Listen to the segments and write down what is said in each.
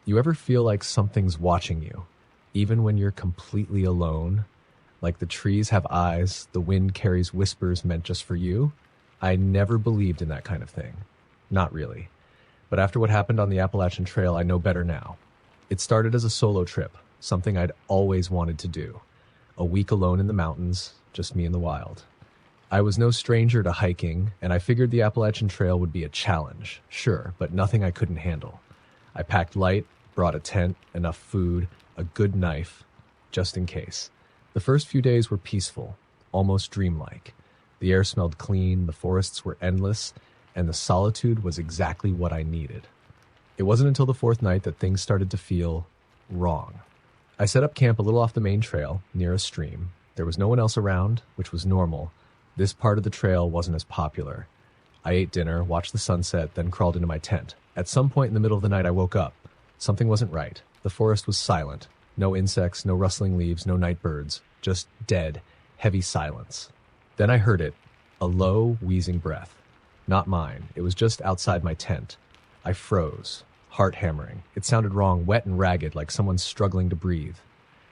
You ever feel like something's watching you, even when you're completely alone? Like the trees have eyes, the wind carries whispers meant just for you? I never believed in that kind of thing. Not really. But after what happened on the Appalachian Trail, I know better now. It started as a solo trip, something I'd always wanted to do. A week alone in the mountains, just me in the wild. I was no stranger to hiking, and I figured the Appalachian Trail would be a challenge, sure, but nothing I couldn't handle. I packed light, brought a tent, enough food, a good knife, just in case. The first few days were peaceful, almost dreamlike. The air smelled clean, the forests were endless, and the solitude was exactly what I needed. It wasn't until the fourth night that things started to feel wrong. I set up camp a little off the main trail, near a stream. There was no one else around, which was normal. This part of the trail wasn't as popular. I ate dinner, watched the sunset, then crawled into my tent. At some point in the middle of the night, I woke up. Something wasn't right. The forest was silent. No insects, no rustling leaves, no night birds. Just dead, heavy silence. Then I heard it, a low, wheezing breath. Not mine. It was just outside my tent. I froze, heart hammering. It sounded wrong, wet and ragged, like someone struggling to breathe.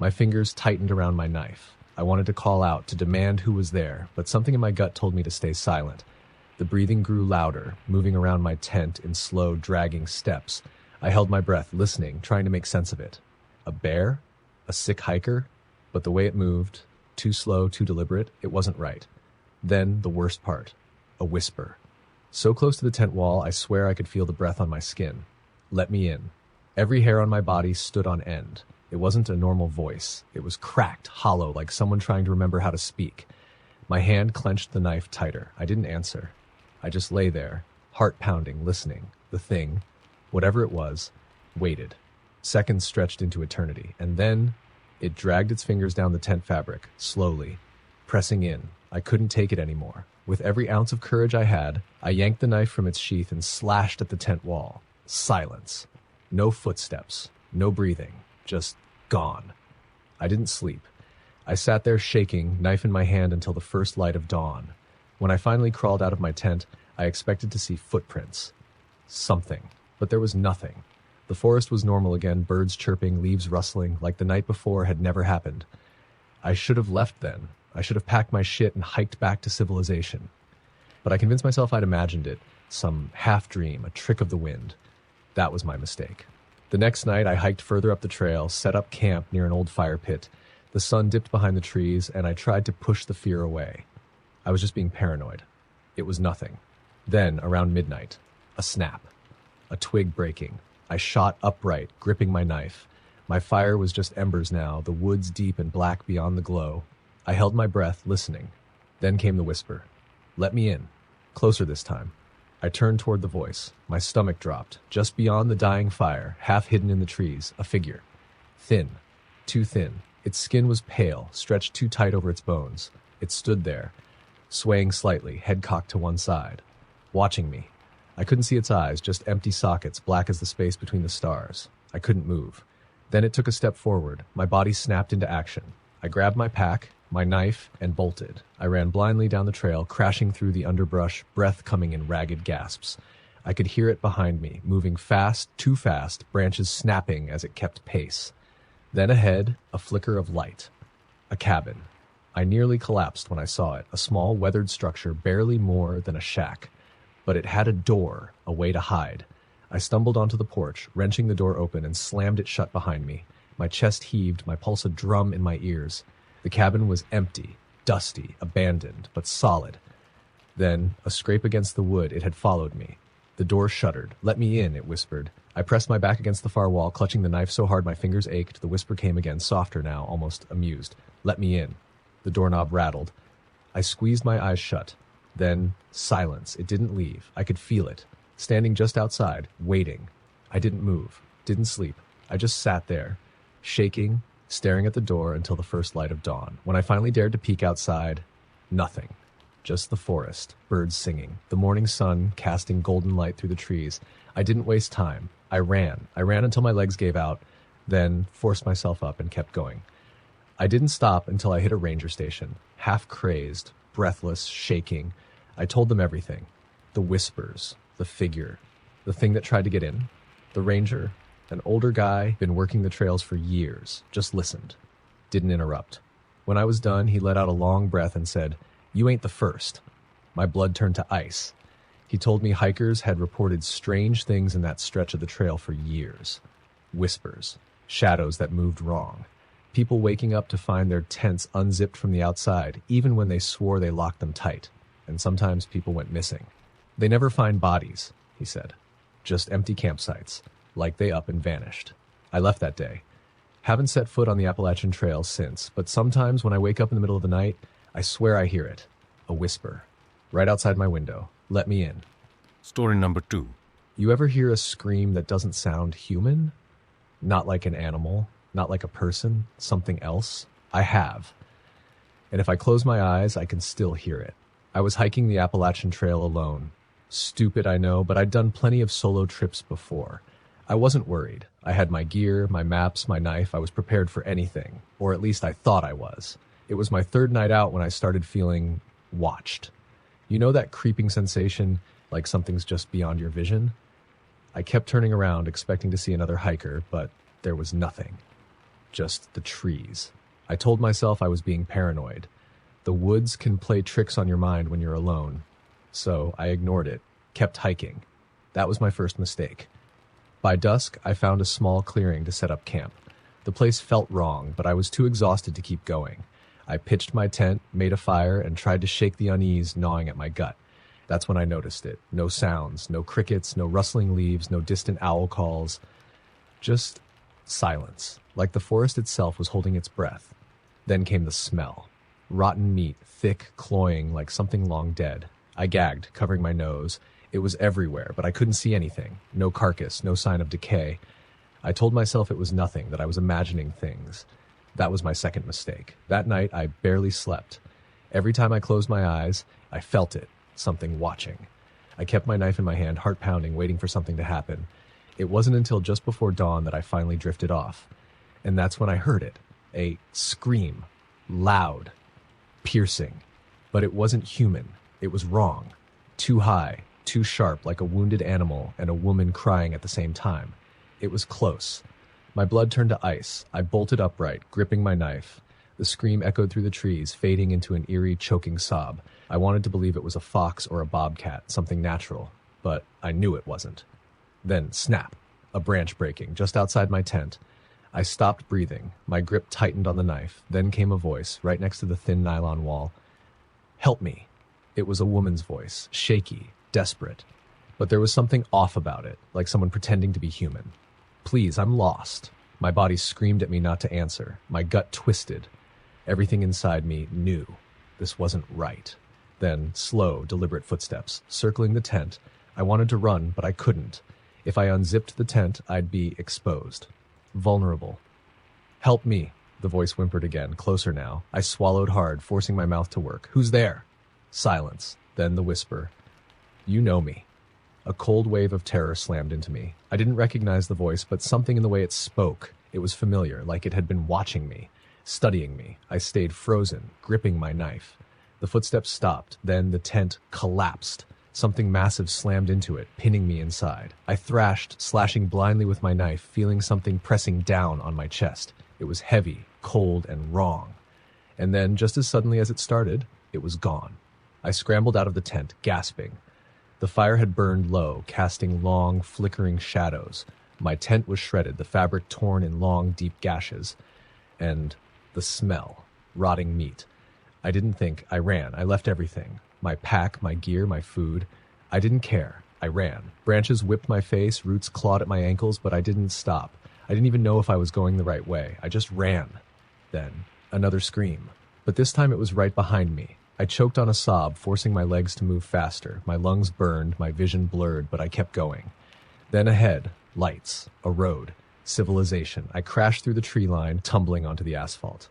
My fingers tightened around my knife. I wanted to call out, to demand who was there, but something in my gut told me to stay silent. The breathing grew louder, moving around my tent in slow, dragging steps. I held my breath, listening, trying to make sense of it. A bear? A sick hiker? But the way it moved, too slow, too deliberate, it wasn't right. Then, the worst part, a whisper. So close to the tent wall, I swear I could feel the breath on my skin. Let me in. Every hair on my body stood on end. It wasn't a normal voice. It was cracked, hollow, like someone trying to remember how to speak. My hand clenched the knife tighter. I didn't answer. I just lay there, heart pounding, listening. The thing, whatever it was, waited. Seconds stretched into eternity, and then it dragged its fingers down the tent fabric, slowly, pressing in. I couldn't take it anymore. With every ounce of courage I had, I yanked the knife from its sheath and slashed at the tent wall. Silence. No footsteps. No breathing. Just gone. I didn't sleep. I sat there shaking, knife in my hand until the first light of dawn. When I finally crawled out of my tent, I expected to see footprints. Something. But there was nothing. The forest was normal again, birds chirping, leaves rustling, like the night before had never happened. I should have left then. I should have packed my shit and hiked back to civilization. But I convinced myself I'd imagined it, some half-dream, a trick of the wind. That was my mistake. The next night, I hiked further up the trail, set up camp near an old fire pit. The sun dipped behind the trees, and I tried to push the fear away. I was just being paranoid. It was nothing. Then, around midnight, a snap. A twig breaking. I shot upright, gripping my knife. My fire was just embers now, the woods deep and black beyond the glow. I held my breath, listening. Then came the whisper. Let me in. Closer this time. I turned toward the voice. My stomach dropped. Just beyond the dying fire, half hidden in the trees, a figure. Thin. Too thin. Its skin was pale, stretched too tight over its bones. It stood there, swaying slightly, head cocked to one side, watching me. I couldn't see its eyes, just empty sockets, black as the space between the stars. I couldn't move. Then it took a step forward. My body snapped into action. I grabbed my pack, my knife, and bolted. I ran blindly down the trail, crashing through the underbrush, breath coming in ragged gasps. I could hear it behind me, moving fast, too fast, branches snapping as it kept pace. Then ahead, a flicker of light. A cabin. I nearly collapsed when I saw it, a small, weathered structure, barely more than a shack. But it had a door, a way to hide. I stumbled onto the porch, wrenching the door open, and slammed it shut behind me. My chest heaved, my pulse a drum in my ears. The cabin was empty, dusty, abandoned, but solid. Then, a scrape against the wood, it had followed me. The door shuddered. Let me in, it whispered. I pressed my back against the far wall, clutching the knife so hard my fingers ached. The whisper came again, softer now, almost amused. Let me in. The doorknob rattled. I squeezed my eyes shut. Then, silence. It didn't leave. I could feel it. Standing just outside, waiting. I didn't move, didn't sleep. I just sat there, shaking, staring at the door until the first light of dawn. When I finally dared to peek outside, nothing. Just the forest, birds singing, the morning sun casting golden light through the trees. I didn't waste time. I ran. I ran until my legs gave out, then forced myself up and kept going. I didn't stop until I hit a ranger station, half crazed, breathless, shaking. I told them everything. The whispers, the figure, the thing that tried to get in, the ranger, An older guy, been working the trails for years, just listened. Didn't interrupt. When I was done, he let out a long breath and said, "You ain't the first." My blood turned to ice. He told me hikers had reported strange things in that stretch of the trail for years. Whispers, shadows that moved wrong. People waking up to find their tents unzipped from the outside, even when they swore they locked them tight. And sometimes people went missing. They never find bodies, he said. Just empty campsites, like they up and vanished. I left that day. Haven't set foot on the Appalachian Trail since, but sometimes when I wake up in the middle of the night, I swear I hear it. A whisper. Right outside my window. Let me in. Story number 2. You ever hear a scream that doesn't sound human? Not like an animal, not like a person, something else? I have. And if I close my eyes, I can still hear it. I was hiking the Appalachian Trail alone. Stupid, I know, but I'd done plenty of solo trips before. I wasn't worried. I had my gear, my maps, my knife. I was prepared for anything, or at least I thought I was. It was my third night out when I started feeling watched. You know that creeping sensation, like something's just beyond your vision? I kept turning around, expecting to see another hiker, but there was nothing. Just the trees. I told myself I was being paranoid. The woods can play tricks on your mind when you're alone. So I ignored it, kept hiking. That was my first mistake. By dusk, I found a small clearing to set up camp. The place felt wrong, but I was too exhausted to keep going. I pitched my tent, made a fire, and tried to shake the unease gnawing at my gut. That's when I noticed it. No sounds, no crickets, no rustling leaves, no distant owl calls. Just silence, like the forest itself was holding its breath. Then came the smell. Rotten meat, thick, cloying, like something long dead. I gagged, covering my nose. It was everywhere, but I couldn't see anything. No carcass, no sign of decay. I told myself it was nothing, that I was imagining things. That was my second mistake. That night, I barely slept. Every time I closed my eyes, I felt it, something watching. I kept my knife in my hand, heart pounding, waiting for something to happen. It wasn't until just before dawn that I finally drifted off. And that's when I heard it. A scream. Loud. Piercing. But it wasn't human. It was wrong. Too high, too sharp, like a wounded animal and a woman crying at the same time. It was close. My blood turned to ice. I bolted upright, gripping my knife. The scream echoed through the trees, fading into an eerie, choking sob. I wanted to believe it was a fox or a bobcat, something natural, but I knew it wasn't. Then, snap, a branch breaking, just outside my tent. I stopped breathing. My grip tightened on the knife. Then came a voice, right next to the thin nylon wall. "Help me." It was a woman's voice, shaky, desperate. But there was something off about it, like someone pretending to be human. "Please, I'm lost." My body screamed at me not to answer. My gut twisted. Everything inside me knew this wasn't right. Then, slow, deliberate footsteps, circling the tent. I wanted to run, but I couldn't. If I unzipped the tent, I'd be exposed. Vulnerable. "Help me," the voice whimpered again, closer now. I swallowed hard, forcing my mouth to work. "Who's there?" Silence. Then the whisper. "You know me." A cold wave of terror slammed into me. I didn't recognize the voice, but something in the way it spoke. It was familiar, like it had been watching me, studying me. I stayed frozen, gripping my knife. The footsteps stopped. Then the tent collapsed. Something massive slammed into it, pinning me inside. I thrashed, slashing blindly with my knife, feeling something pressing down on my chest. It was heavy, cold, and wrong. And then, just as suddenly as it started, it was gone. I scrambled out of the tent, gasping. The fire had burned low, casting long, flickering shadows. My tent was shredded, the fabric torn in long, deep gashes. And the smell. Rotting meat. I didn't think. I ran. I left everything. My pack, my gear, my food. I didn't care. I ran. Branches whipped my face, roots clawed at my ankles, but I didn't stop. I didn't even know if I was going the right way. I just ran. Then, another scream. But this time it was right behind me. I choked on a sob, forcing my legs to move faster. My lungs burned, my vision blurred, but I kept going. Then ahead, lights, a road, civilization. I crashed through the tree line, tumbling onto the asphalt.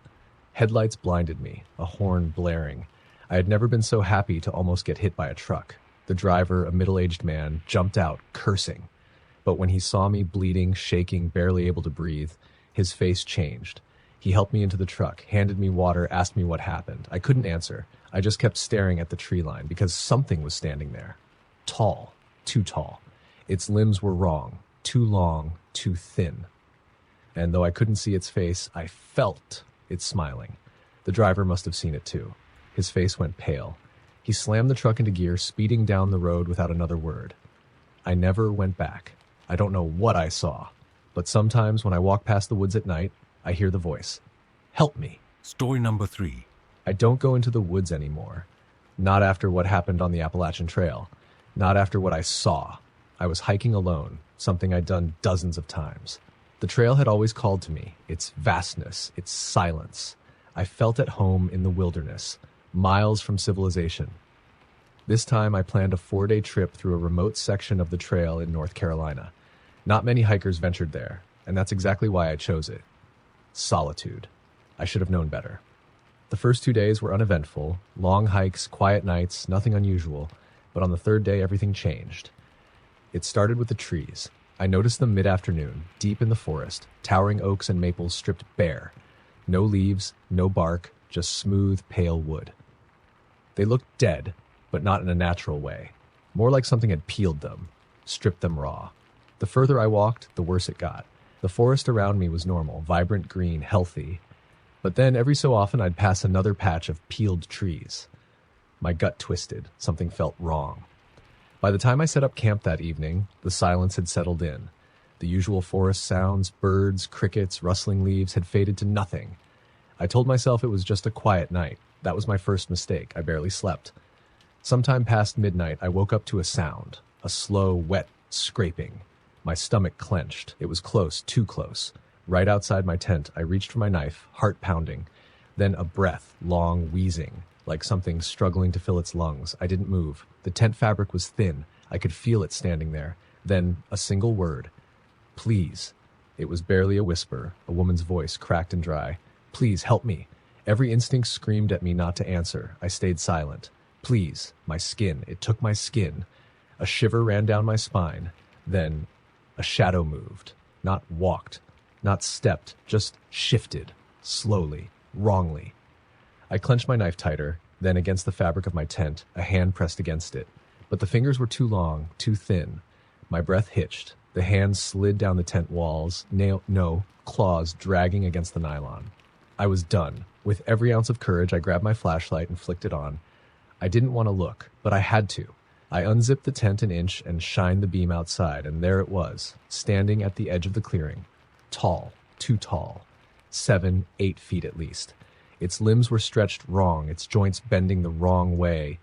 Headlights blinded me, a horn blaring. I had never been so happy to almost get hit by a truck. The driver, a middle-aged man, jumped out, cursing. But when he saw me bleeding, shaking, barely able to breathe, his face changed. He helped me into the truck, handed me water, asked me what happened. I couldn't answer. I just kept staring at the tree line because something was standing there. Tall, too tall. Its limbs were wrong. too long, too thin. And though I couldn't see its face, I felt it smiling. The driver must have seen it too. His face went pale. He slammed the truck into gear, speeding down the road without another word. I never went back. I don't know what I saw, but sometimes when I walk past the woods at night, I hear the voice. Help me. Story number 3. I don't go into the woods anymore. Not after what happened on the Appalachian Trail. Not after what I saw. I was hiking alone, something I'd done dozens of times. The trail had always called to me, its vastness, its silence. I felt at home in the wilderness, miles from civilization. This time I planned a 4-day trip through a remote section of the trail in North Carolina. Not many hikers ventured there, and that's exactly why I chose it. Solitude. I should have known better. The first 2 days were uneventful, long hikes, quiet nights, nothing unusual, but on the third day everything changed. It started with the trees. I noticed them mid-afternoon, deep in the forest, towering oaks and maples stripped bare. No leaves, no bark, just smooth, pale wood. They looked dead, but not in a natural way. More like something had peeled them, stripped them raw. The further I walked, the worse it got. The forest around me was normal, vibrant green, healthy. But then every so often I'd pass another patch of peeled trees. My gut twisted. Something felt wrong. By the time I set up camp that evening, the silence had settled in. The usual forest sounds, birds, crickets, rustling leaves had faded to nothing. I told myself it was just a quiet night. That was my first mistake. I barely slept. Sometime past midnight, I woke up to a sound, a slow, wet scraping. My stomach clenched. It was close, too close. Right outside my tent, I reached for my knife, heart pounding. Then a breath, long, wheezing, like something struggling to fill its lungs. I didn't move. The tent fabric was thin. I could feel it standing there. Then a single word. Please. It was barely a whisper, a woman's voice, cracked and dry. Please, help me. Every instinct screamed at me not to answer. I stayed silent. Please. My skin. It took my skin. A shiver ran down my spine. Then a shadow moved. Not walked. Not stepped. Just shifted. Slowly. Wrongly. I clenched my knife tighter. Then against the fabric of my tent, a hand pressed against it. But the fingers were too long, too thin. My breath hitched. The hand slid down the tent walls. Claws dragging against the nylon. I was done. With every ounce of courage, I grabbed my flashlight and flicked it on. I didn't want to look, but I had to. I unzipped the tent an inch and shined the beam outside, and there it was, standing at the edge of the clearing. Tall, too tall. 7, 8 feet at least. Its limbs were stretched wrong, its joints bending the wrong way.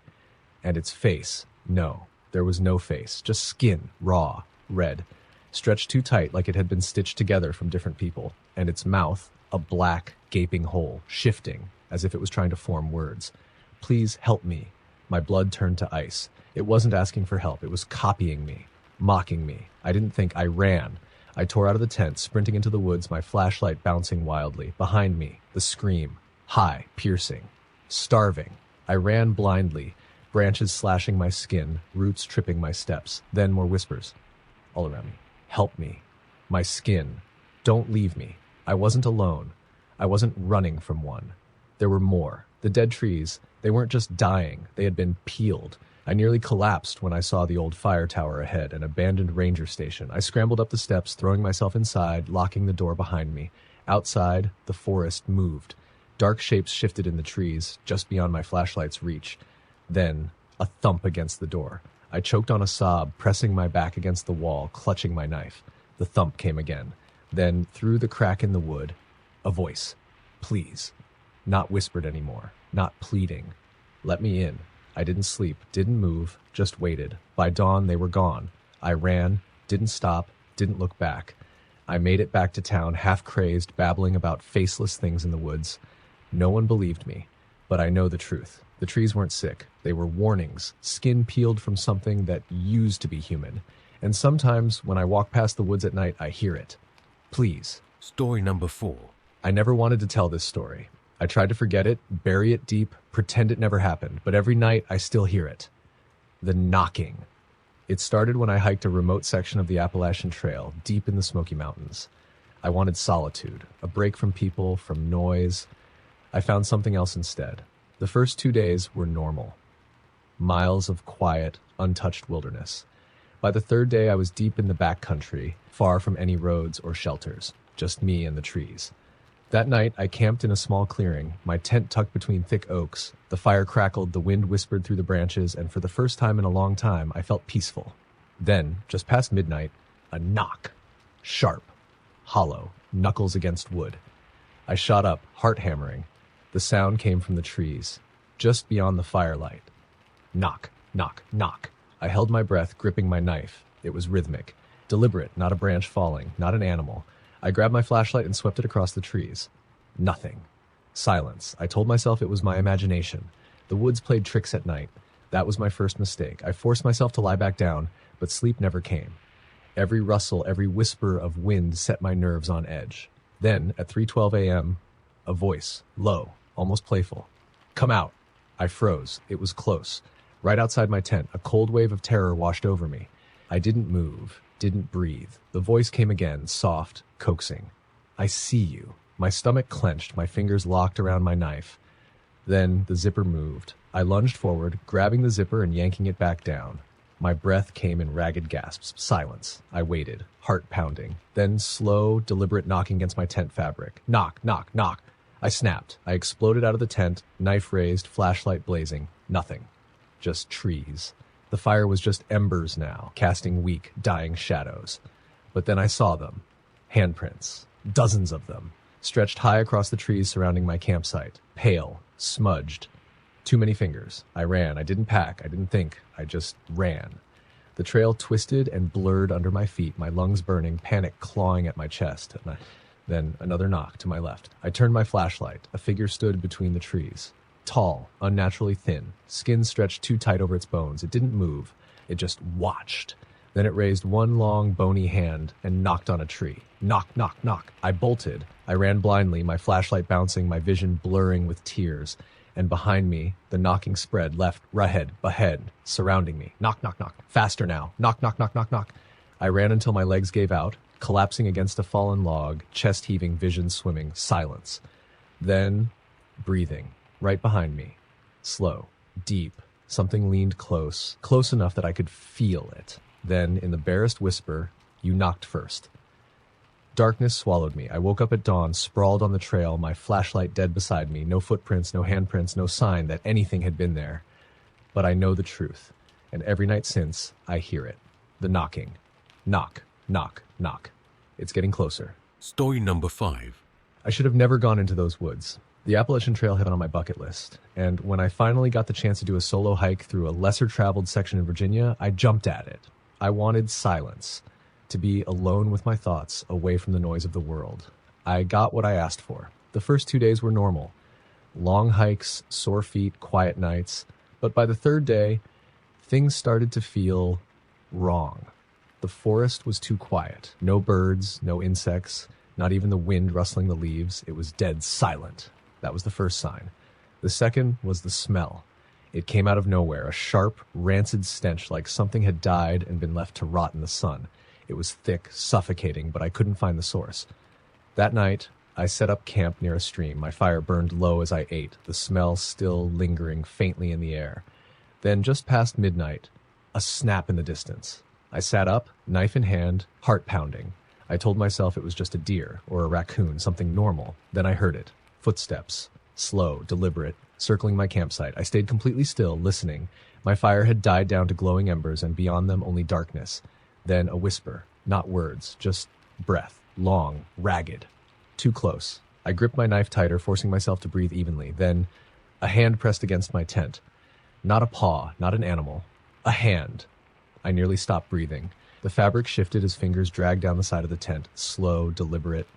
And its face, no, there was no face, just skin, raw, red, stretched too tight like it had been stitched together from different people. And its mouth, a black, gaping hole, shifting, as if it was trying to form words. Please help me. My blood turned to ice. It wasn't asking for help. It was copying me, mocking me. I didn't think. I ran. I tore out of the tent, sprinting into the woods, my flashlight bouncing wildly. Behind me, the scream. High, piercing. Starving. I ran blindly, branches slashing my skin, roots tripping my steps. Then more whispers all around me. Help me. My skin. Don't leave me. I wasn't alone. I wasn't running from one. There were more. The dead trees, they weren't just dying. They had been peeled. I nearly collapsed when I saw the old fire tower ahead, an abandoned ranger station. I scrambled up the steps, throwing myself inside, locking the door behind me. Outside, the forest moved. Dark shapes shifted in the trees, just beyond my flashlight's reach. Then, a thump against the door. I choked on a sob, pressing my back against the wall, clutching my knife. The thump came again. Then, through the crack in the wood, a voice. Please. Not whispered anymore. Not pleading. Let me in. I didn't sleep, didn't move, just waited. By dawn, they were gone. I ran, didn't stop, didn't look back. I made it back to town, half crazed, babbling about faceless things in the woods. No one believed me, but I know the truth. The trees weren't sick. They were warnings, skin peeled from something that used to be human. And sometimes, when I walk past the woods at night, I hear it. Please. Story number 4. I never wanted to tell this story. I tried to forget it, bury it deep, pretend it never happened, but every night I still hear it. The knocking. It started when I hiked a remote section of the Appalachian Trail, deep in the Smoky Mountains. I wanted solitude, a break from people, from noise. I found something else instead. The first 2 days were normal. Miles of quiet, untouched wilderness. By the third day, I was deep in the back country, far from any roads or shelters, just me and the trees. That night, I camped in a small clearing, my tent tucked between thick oaks. The fire crackled, the wind whispered through the branches, and for the first time in a long time, I felt peaceful. Then, just past midnight, a knock. Sharp, hollow, knuckles against wood. I shot up, heart hammering. The sound came from the trees, just beyond the firelight. Knock, knock, knock. I held my breath, gripping my knife. It was rhythmic, deliberate, not a branch falling, not an animal. I grabbed my flashlight and swept it across the trees. Nothing. Silence. I told myself it was my imagination. The woods played tricks at night. That was my first mistake. I forced myself to lie back down, but sleep never came. Every rustle, every whisper of wind set my nerves on edge. Then, at 3:12 a.m., a voice, low, almost playful. Come out. I froze. It was close. Right outside my tent, a cold wave of terror washed over me. I didn't move, didn't breathe. The voice came again, soft, coaxing. I see you. My stomach clenched, my fingers locked around my knife. Then the zipper moved. I lunged forward, grabbing the zipper and yanking it back down. My breath came in ragged gasps. Silence. I waited, heart pounding. Then slow, deliberate knocking against my tent fabric. Knock, knock, knock. I snapped. I exploded out of the tent, knife raised, flashlight blazing. Nothing. Just trees. The fire was just embers now, casting weak, dying shadows. But then I saw them. Handprints. Dozens of them. Stretched high across the trees surrounding my campsite. Pale. Smudged. Too many fingers. I ran. I didn't pack. I didn't think. I just ran. The trail twisted and blurred under my feet, my lungs burning, panic clawing at my chest. Then another knock to my left. I turned my flashlight. A figure stood between the trees. Tall, unnaturally thin, skin stretched too tight over its bones. It didn't move. It just watched. Then it raised one long, bony hand and knocked on a tree. Knock, knock, knock. I bolted. I ran blindly, my flashlight bouncing, my vision blurring with tears. And behind me, the knocking spread, left, right, ahead, surrounding me. Knock, knock, knock. Faster now. Knock, knock, knock, knock, knock. I ran until my legs gave out, collapsing against a fallen log, chest heaving, vision swimming, silence. Then, breathing. Right behind me. Slow. Deep. Something leaned close. Close enough that I could feel it. Then, in the barest whisper, you knocked first. Darkness swallowed me. I woke up at dawn, sprawled on the trail, my flashlight dead beside me. No footprints, no handprints, no sign that anything had been there. But I know the truth. And every night since, I hear it. The knocking. Knock, knock, knock. It's getting closer. Story number 5. I should have never gone into those woods. The Appalachian Trail had been on my bucket list, and when I finally got the chance to do a solo hike through a lesser-traveled section in Virginia, I jumped at it. I wanted silence, to be alone with my thoughts, away from the noise of the world. I got what I asked for. The first 2 days were normal. Long hikes, sore feet, quiet nights, but by the third day, things started to feel wrong. The forest was too quiet. No birds, no insects, not even the wind rustling the leaves. It was dead silent. That was the first sign. The second was the smell. It came out of nowhere, a sharp, rancid stench like something had died and been left to rot in the sun. It was thick, suffocating, but I couldn't find the source. That night, I set up camp near a stream. My fire burned low as I ate, the smell still lingering faintly in the air. Then, just past midnight, a snap in the distance. I sat up, knife in hand, heart pounding. I told myself it was just a deer or a raccoon, something normal. Then I heard it. Footsteps, slow, deliberate, circling my campsite. I stayed completely still, listening. My fire had died down to glowing embers, and beyond them only darkness. Then a whisper, not words, just breath, long, ragged. Too close. I gripped my knife tighter, forcing myself to breathe evenly. Then a hand pressed against my tent. Not a paw, not an animal. A hand. I nearly stopped breathing. The fabric shifted as fingers dragged down the side of the tent, slow, deliberate.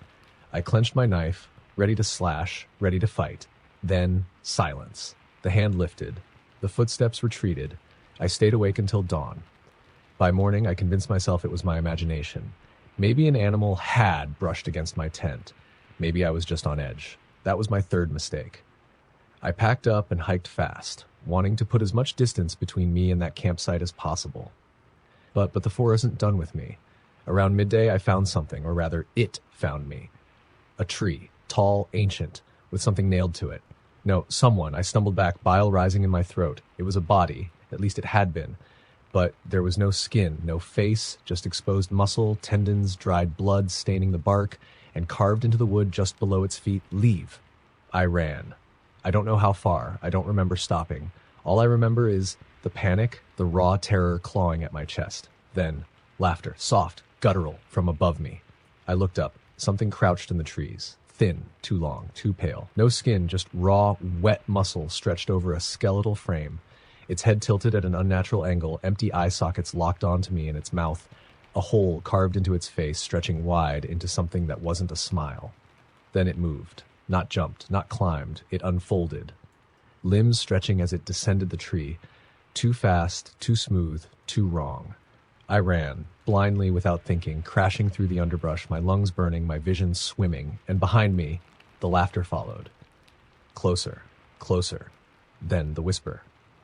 I clenched my knife, ready to slash, ready to fight. Then, silence. The hand lifted. The footsteps retreated. I stayed awake until dawn. By morning, I convinced myself it was my imagination. Maybe an animal had brushed against my tent. Maybe I was just on edge. That was my third mistake. I packed up and hiked fast, wanting to put as much distance between me and that campsite as possible. But the forest isn't done with me. Around midday, I found something, or rather, it found me. A tree. Tall, ancient, with something nailed to it. No, someone. I stumbled back, bile rising in my throat. It was a body. At least it had been. But there was no skin, no face, just exposed muscle, tendons, dried blood staining the bark, and carved into the wood just below its feet, "Leave." I ran. I don't know how far. I don't remember stopping. All I remember is the panic, the raw terror clawing at my chest. Then, laughter, soft, guttural, from above me. I looked up. Something crouched in the trees. Thin, too long, too pale. No skin, just raw, wet muscle stretched over a skeletal frame. Its head tilted at an unnatural angle, empty eye sockets locked onto me in its mouth, a hole carved into its face, stretching wide into something that wasn't a smile. Then it moved. Not jumped, not climbed. It unfolded. Limbs stretching as it descended the tree. Too fast, too smooth, too wrong. I ran, blindly without thinking, crashing through the underbrush, my lungs burning, my vision swimming, and behind me, the laughter followed. Closer, closer. Then the whisper.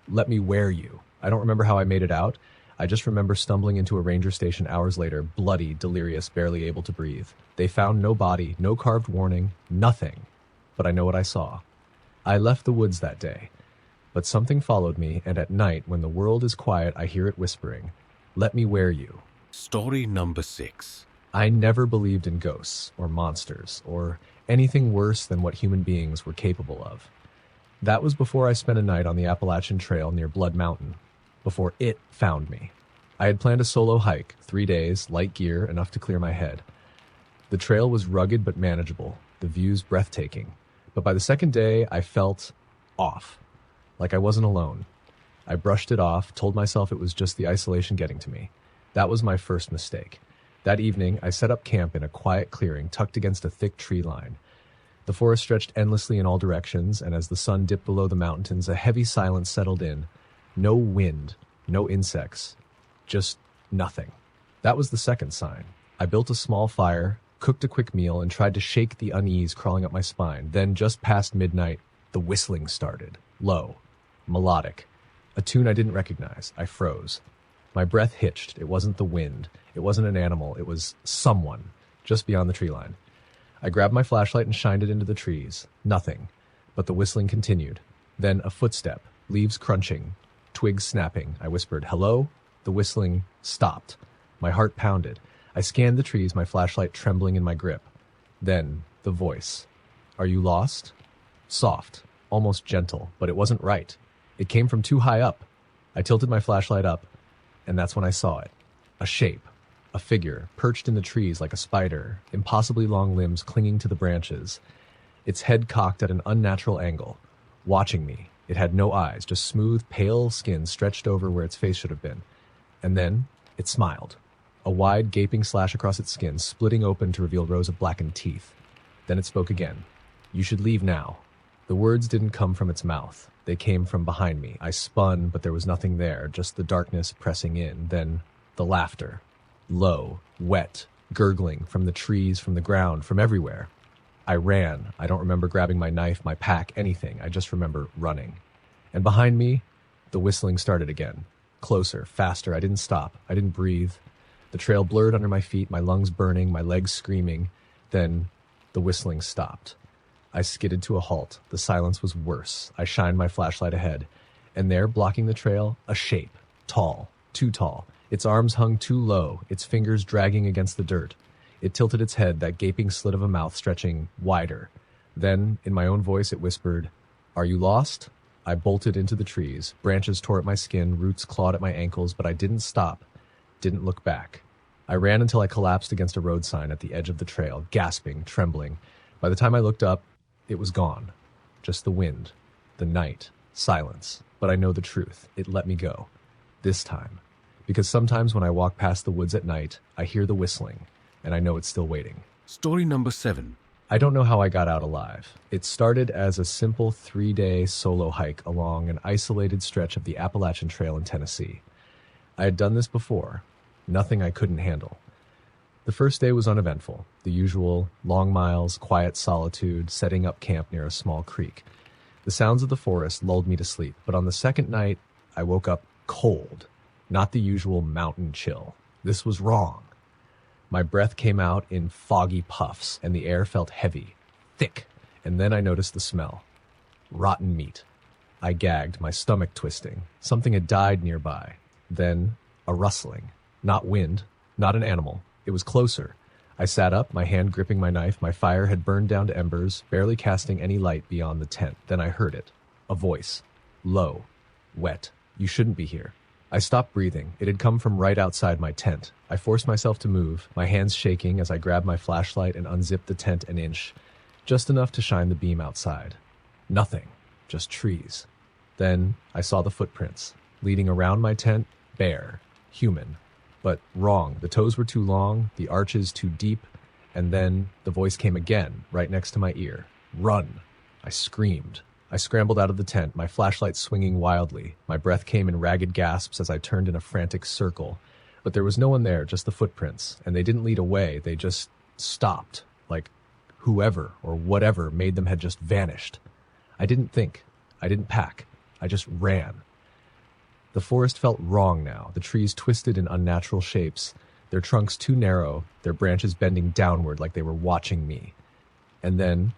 "Let me wear you." I don't remember how I made it out. I just remember stumbling into a ranger station hours later, bloody, delirious, barely able to breathe. They found no body, no carved warning, nothing. But I know what I saw. I left the woods that day. But something followed me, and at night, when the world is quiet, I hear it whispering, "Let me wear you." Story number 6. I never believed in ghosts, or monsters, or anything worse than what human beings were capable of. That was before I spent a night on the Appalachian Trail near Blood Mountain, before it found me. I had planned a solo hike, 3 days, light gear, enough to clear my head. The trail was rugged but manageable, the views breathtaking. But by the second day, I felt off, like I wasn't alone. I brushed it off, told myself it was just the isolation getting to me. That was my first mistake. That evening, I set up camp in a quiet clearing tucked against a thick tree line. The forest stretched endlessly in all directions, and as the sun dipped below the mountains, a heavy silence settled in. No wind, no insects, just nothing. That was the second sign. I built a small fire, cooked a quick meal, and tried to shake the unease crawling up my spine. Then, just past midnight, the whistling started. Low, melodic. A tune I didn't recognize. I froze. My breath hitched. It wasn't the wind. It wasn't an animal. It was someone, just beyond the tree line. I grabbed my flashlight and shined it into the trees. Nothing. But the whistling continued. Then a footstep, leaves crunching, twigs snapping. I whispered, "Hello?" The whistling stopped. My heart pounded. I scanned the trees, my flashlight trembling in my grip. Then the voice. "Are you lost?" Soft, almost gentle, but it wasn't right. It came from too high up. I tilted my flashlight up, and that's when I saw it. A shape. A figure, perched in the trees like a spider, impossibly long limbs clinging to the branches, its head cocked at an unnatural angle, watching me. It had no eyes, just smooth, pale skin stretched over where its face should have been. And then it smiled. A wide, gaping slash across its skin, splitting open to reveal rows of blackened teeth. Then it spoke again. "You should leave now." The words didn't come from its mouth. They came from behind me. I spun, but there was nothing there, just the darkness pressing in. Then the laughter. Low, wet, gurgling, from the trees, from the ground, from everywhere. I ran. I don't remember grabbing my knife, my pack, anything. I just remember running. And behind me, the whistling started again. Closer, faster. I didn't stop. I didn't breathe. The trail blurred under my feet, my lungs burning, my legs screaming. Then the whistling stopped. I skidded to a halt. The silence was worse. I shined my flashlight ahead. And there, blocking the trail, a shape. Tall. Too tall. Its arms hung too low, its fingers dragging against the dirt. It tilted its head, that gaping slit of a mouth stretching wider. Then, in my own voice, it whispered, "Are you lost?" I bolted into the trees. Branches tore at my skin, roots clawed at my ankles, but I didn't stop, didn't look back. I ran until I collapsed against a road sign at the edge of the trail, gasping, trembling. By the time I looked up, it was gone. Just the wind, the night, silence. But I know the truth. It let me go. This time. Because sometimes when I walk past the woods at night, I hear the whistling, and I know it's still waiting. Story number 7. I don't know how I got out alive. It started as a simple 3-day solo hike along an isolated stretch of the Appalachian Trail in Tennessee. I had done this before. Nothing I couldn't handle. The first day was uneventful. The usual long miles, quiet solitude, setting up camp near a small creek. The sounds of the forest lulled me to sleep, but on the second night, I woke up cold. Not the usual mountain chill. This was wrong. My breath came out in foggy puffs, and the air felt heavy, thick, and then I noticed the smell. Rotten meat. I gagged, my stomach twisting. Something had died nearby. Then a rustling. Not wind, not an animal. It was closer. I sat up, my hand gripping my knife. My fire had burned down to embers, barely casting any light beyond the tent. Then I heard it. A voice. Low. Wet. You shouldn't be here. I stopped breathing. It had come from right outside my tent. I forced myself to move, my hands shaking as I grabbed my flashlight and unzipped the tent an inch, just enough to shine the beam outside. Nothing. Just trees. Then I saw the footprints, leading around my tent, bare, human. But wrong. The toes were too long, the arches too deep, and then the voice came again, right next to my ear. Run! I screamed. I scrambled out of the tent, my flashlight swinging wildly. My breath came in ragged gasps as I turned in a frantic circle. But there was no one there, just the footprints, and they didn't lead away, they just stopped, like whoever or whatever made them had just vanished. I didn't think. I didn't pack. I just ran. The forest felt wrong now, the trees twisted in unnatural shapes, their trunks too narrow, their branches bending downward like they were watching me. And then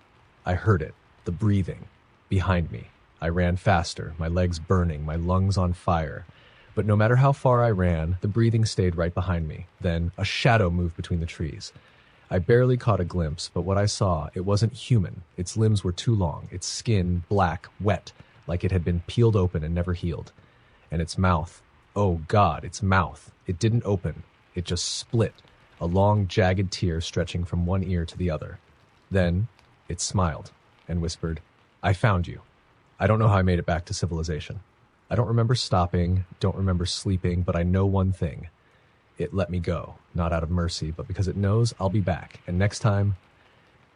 I heard it, the breathing, behind me. I ran faster, my legs burning, my lungs on fire. But no matter how far I ran, the breathing stayed right behind me. Then a shadow moved between the trees. I barely caught a glimpse, but what I saw, it wasn't human. Its limbs were too long, its skin black, wet, like it had been peeled open and never healed. And its mouth, oh God, its mouth. It didn't open. It just split, a long, jagged tear stretching from one ear to the other. Then it smiled and whispered, I found you. I don't know how I made it back to civilization. I don't remember stopping, don't remember sleeping, but I know one thing. It let me go, not out of mercy, but because it knows I'll be back, and next time,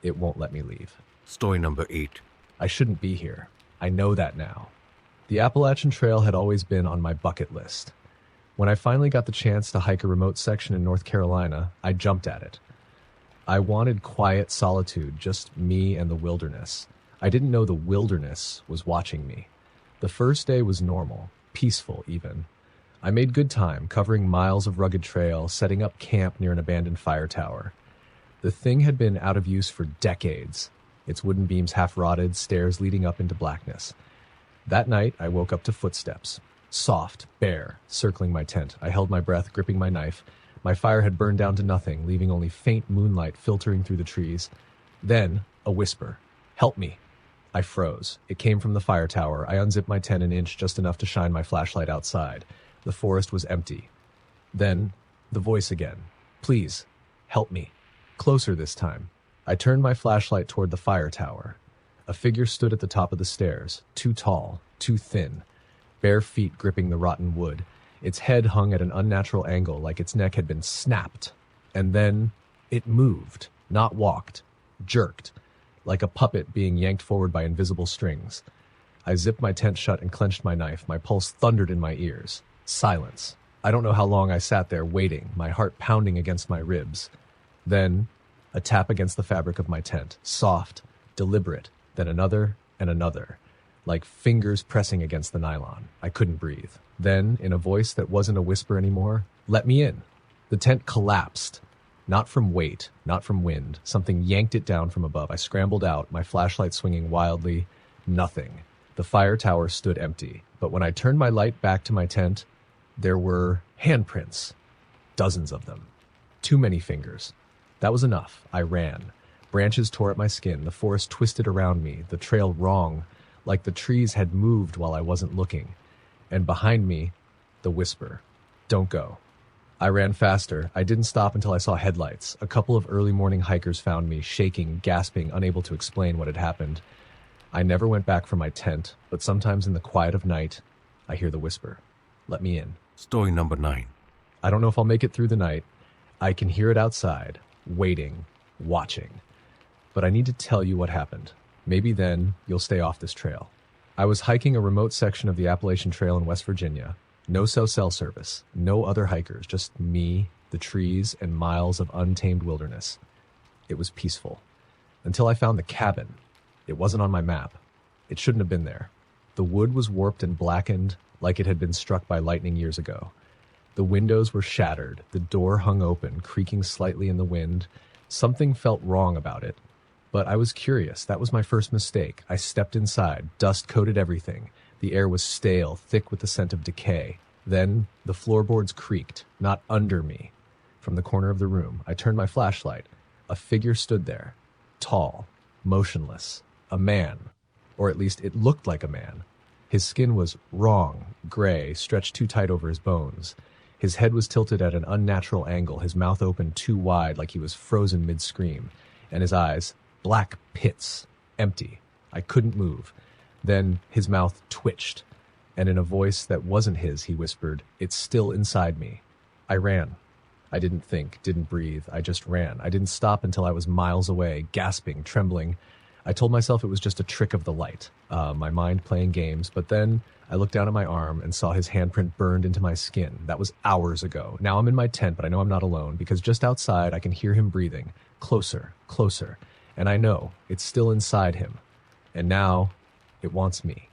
it won't let me leave. Story number 8. I shouldn't be here. I know that now. The Appalachian Trail had always been on my bucket list. When I finally got the chance to hike a remote section in North Carolina, I jumped at it. I wanted quiet solitude, just me and the wilderness. I didn't know the wilderness was watching me. The first day was normal, peaceful even. I made good time, covering miles of rugged trail, setting up camp near an abandoned fire tower. The thing had been out of use for decades, its wooden beams half rotted, stairs leading up into blackness. That night, I woke up to footsteps. Soft, bare, circling my tent. I held my breath, gripping my knife. My fire had burned down to nothing, leaving only faint moonlight filtering through the trees. Then, a whisper. Help me. I froze. It came from the fire tower. I unzipped my tent an inch, just enough to shine my flashlight outside. The forest was empty. Then, the voice again. Please, help me. Closer this time. I turned my flashlight toward the fire tower. A figure stood at the top of the stairs, too tall, too thin, bare feet gripping the rotten wood. Its head hung at an unnatural angle, like its neck had been snapped. And then it moved, not walked, jerked, like a puppet being yanked forward by invisible strings. I zipped my tent shut and clenched my knife. My pulse thundered in my ears. Silence. I don't know how long I sat there waiting, my heart pounding against my ribs. Then, a tap against the fabric of my tent, soft, deliberate, then another and another, like fingers pressing against the nylon. I couldn't breathe. Then, in a voice that wasn't a whisper anymore, let me in. The tent collapsed. Not from weight, not from wind. Something yanked it down from above. I scrambled out, my flashlight swinging wildly. Nothing. The fire tower stood empty. But when I turned my light back to my tent, there were handprints. Dozens of them. Too many fingers. That was enough. I ran. Branches tore at my skin. The forest twisted around me. The trail wrong, like the trees had moved while I wasn't looking. And behind me, the whisper. Don't go. I ran faster. I didn't stop until I saw headlights. A couple of early morning hikers found me, shaking, gasping, unable to explain what had happened. I never went back from my tent, but sometimes in the quiet of night, I hear the whisper. Let me in. Story number 9. I don't know if I'll make it through the night. I can hear it outside, waiting, watching. But I need to tell you what happened. Maybe then you'll stay off this trail. I was hiking a remote section of the Appalachian Trail in West Virginia. No cell service, no other hikers, just me, the trees, and miles of untamed wilderness. It was peaceful. Until I found the cabin. It wasn't on my map. It shouldn't have been there. The wood was warped and blackened like it had been struck by lightning years ago. The windows were shattered, the door hung open, creaking slightly in the wind. Something felt wrong about it. But I was curious. That was my first mistake. I stepped inside. Dust coated everything. The air was stale, thick with the scent of decay. Then the floorboards creaked, not under me. From the corner of the room, I turned my flashlight. A figure stood there, tall, motionless, a man, or at least it looked like a man. His skin was wrong, gray, stretched too tight over his bones. His head was tilted at an unnatural angle, his mouth open too wide like he was frozen mid-scream, and his eyes, black pits, empty. I couldn't move. Then his mouth twitched, and in a voice that wasn't his, he whispered, "It's still inside me." I ran. I didn't think, didn't breathe. I just ran. I didn't stop until I was miles away, gasping, trembling. I told myself it was just a trick of the light, my mind playing games, but then I looked down at my arm and saw his handprint burned into my skin. That was hours ago. Now I'm in my tent, but I know I'm not alone, because just outside I can hear him breathing. Closer, closer. And I know it's still inside him. And now it wants me.